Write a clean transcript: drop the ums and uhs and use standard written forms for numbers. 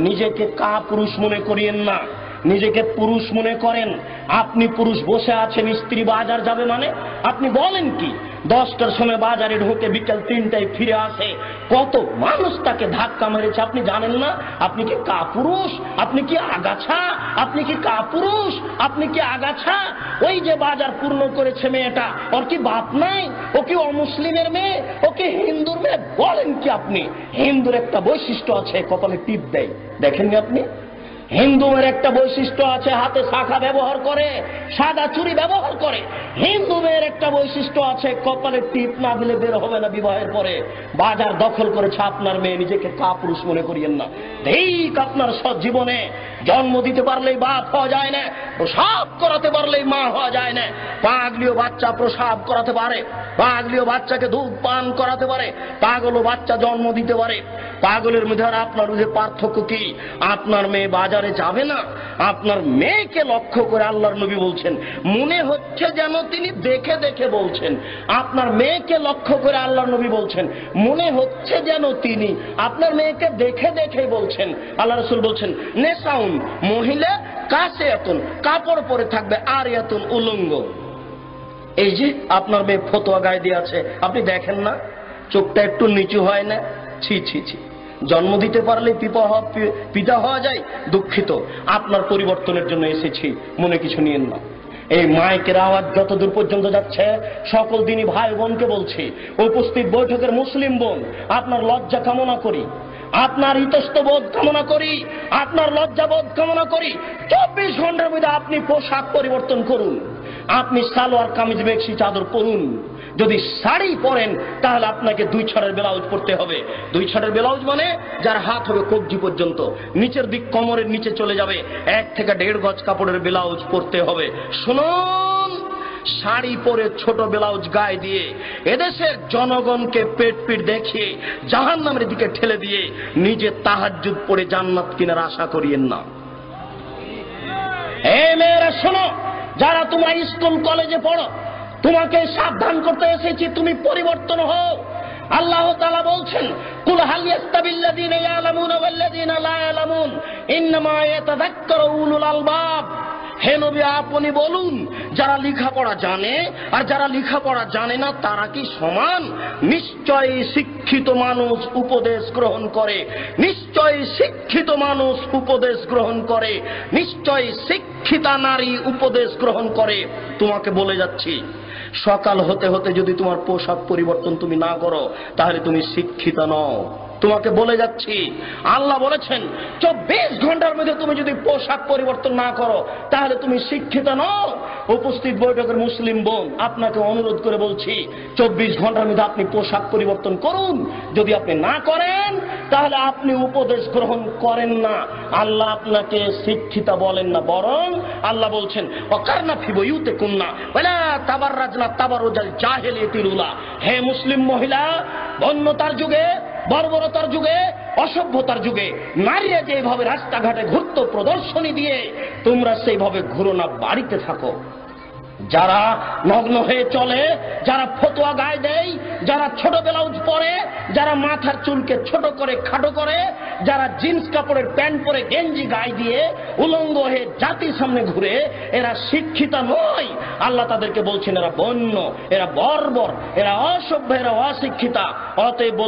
নিজেকে কাপুরুষ মনে করিয়েন না, নিজেকে পুরুষ মনে করেন। আপনি পুরুষ, বসে আছেন, স্ত্রী বাজার যাবে মানে আপনি বলেন কি? 10টার সময় বাজারে ঢোকে, বিকেল 3টায় ফিরে আসে, কত মানুষ তাকে ধাক্কা মেরেছে আপনি জানেন না? আপনি কি কাপুরুষ? আপনি কি আগাছা? আপনি কি কাপুরুষ? আপনি কি আগাছা? ওই যে বাজার পূর্ণ করেছে মেয়েটা, ওর কি বাপ নাই? ও কি অমুসলিমের মেয়ে? ও কি হিন্দুর মেয়ে? বলেন কি আপনি? হিন্দুর একটা বৈশিষ্ট্য আছে, কপালে টিপ দেয়, দেখেননি আপনি? হিন্দুদের একটা বৈশিষ্ট্য আছে, হাতে শাখা ব্যবহার করে, সাদা চুড়ি ব্যবহার করে। হিন্দু মেয়ের একটা বৈশিষ্ট্য আছে, কপালে টিপ না দিলে বের হবে না বিবাহের পরে। বাজার দখল করেছে আপনার মেয়ে, নিজেকে কাপুরুষ মনে করিয়েন না। ঠিক আপনার জীবনে জন্ম দিতে পারলেই বাপ হওয়া যায় না, প্রসাব করাতে পারলেই মা হওয়া যায় না। পাগলিও বাচ্চা প্রসাব করাতে পারে, পাগলিও বাচ্চাকে দুধ পান করাতে পারে, পাগলও বাচ্চা জন্ম দিতে পারে। পাগলের মধ্যে আর আপনার মধ্যে পার্থক্য কি? আপনার মেয়ে বাজারে যাবে না, আপনার মেয়েকে লক্ষ্য করে আল্লাহর নবী বলছেন, মনে হচ্ছে যেন তিনি দেখে দেখে বলছেন। আপনার মেয়েকে লক্ষ্য করে আল্লাহর নবী বলছেন, মনে হচ্ছে যেন তিনি আপনার মেয়েকে দেখে দেখে বলছেন। আল্লাহ রাসূল বলছেন, নেসাউন, মহিলা কাছে এতন, কাপড় পরে থাকবে, আর এতন উলঙ্গ। এই যে আপনার মেয়ে ফতোয়া গায়ে দিয়ে আছে, আপনি দেখেন না? চোখটা একটু নিচু হয় না? ছি ছি ছি, জন্ম দিতে পারলে পিতা হওয়া যায়। দুঃখিত, আপনার পরিবর্তনের জন্য এসেছি, মনে কিছু নিয়েন না। এই মাইকের আওয়াজ যতদূর পর্যন্ত যাচ্ছে, সকল দিনই ভাই বোনকে বলছি, উপস্থিত বৈঠকের মুসলিম বোন, আপনার লজ্জা কামনা করি, আপনার ইতস্তবোধ কামনা করি, আপনার লজ্জাবোধ কামনা করি। 24 ঘন্টার মধ্যে আপনি পোশাক পরিবর্তন করুন। আপনি সালোয়ার কামিজ মেক্সি চাদর পরুন। যদি শাড়ি পরেন তাহলে আপনাকে 2 ছড়ের ব্লাউজ পরতে হবে। 2 ছড়ের ব্লাউজ মানে যার হাত হবে কবজি পর্যন্ত, নিচের দিক কোমরের নিচে চলে যাবে, 1 থেকে 1.5 গজ কাপড়ের ব্লাউজ পরতে হবে। শুনুন, শাড়ি পরে ছোট ব্লাউজ গায়ে দিয়ে এদেশের জনগণকে পেট পিট দেখিয়ে জাহান্নামের দিকে ঠেলে দিয়ে নিজে তাহাজ্জুদ পড়ে জান্নাত কিনার আশা করিয়েন না। এই মেয়েরা শোনো, যারা তোমরা স্কুল কলেজে পড়ো, তোমাকে সাবধান করতে এসেছি, তুমি পরিবর্তন হও। আল্লাহ তাআলা বলছেন, কুল হাল ইয়াস্তাবিল্লাযীনা ইয়ালামুনা ওয়াল্লাযীনা লা ইয়ালামুন ইন্নামা ইয়াতাযাক্কারু উলুল আলবাব। হে নবী, আপনি বলুন, যারা লেখাপড়া জানে আর যারা লেখাপড়া জানে না তারা কি সমান? নিশ্চয়ই শিক্ষিত মানুষ উপদেশ গ্রহণ করে, নিশ্চয়ই শিক্ষিত মানুষ উপদেশ গ্রহণ করে, নিশ্চয়ই শিক্ষিতা নারী উপদেশ গ্রহণ করে। তোমাকে বলে যাচ্ছি, সকাল হতে হতে যদি তোমার পোশাক পরিবর্তন তুমি না করো তাহলে তুমি শিক্ষিতা নও। তোমাকে বলে যাচ্ছি, আল্লাহ বলেছেন 24 ঘন্টার মধ্যে তুমি যদি পোশাক পরিবর্তন না করো তাহলে তুমি শিক্ষিত নও। উপস্থিত বৈঠকের মুসলিম বোন, আপনাকে অনুরোধ করে বলছি, 24 ঘন্টার মধ্যে আপনি পোশাক পরিবর্তন করুন। যদি আপনি না করেন তাহলে আপনি উপদেশ গ্রহণ করেন না। আল্লাহ আপনাকে শিক্ষিতা বলেন না, বরং আল্লাহ বলছেন, ওয়াকারনা ফি বুয়ুতিকুন্না ওয়ালা তাবাররাজনা তাবাররুজাল জাহিলিয়াতিল উলা। হে মুসলিম মহিলা, বন্যতার যুগে, বর্বরতার যুগে, অসভ্যতার যুগে নারীরা যেভাবে রাস্তাঘাটে ঘুরত প্রদর্শনী দিয়ে, তোমরা সেইভাবে ঘুরো না, বাড়িতে থাকো। যারা নগ্ন হয়ে চলে, যারা ফতোয়া গায়ে দেয়, যারা ছোট ব্লাউজ পরে, যারা মাথার চুলকে ছোট করে খাটো করে, যারা জিন্স কাপড়ের প্যান্ট পরে গেঞ্জি গায়ে দিয়ে উলঙ্গ হয়ে জাতির সামনে ঘুরে, এরা শিক্ষিতা নয়। আল্লাহ তাদেরকে বলছেন, এরা বন্য, এরা বর্বর, এরা অসভ্য, এরা অশিক্ষিতা। অতএব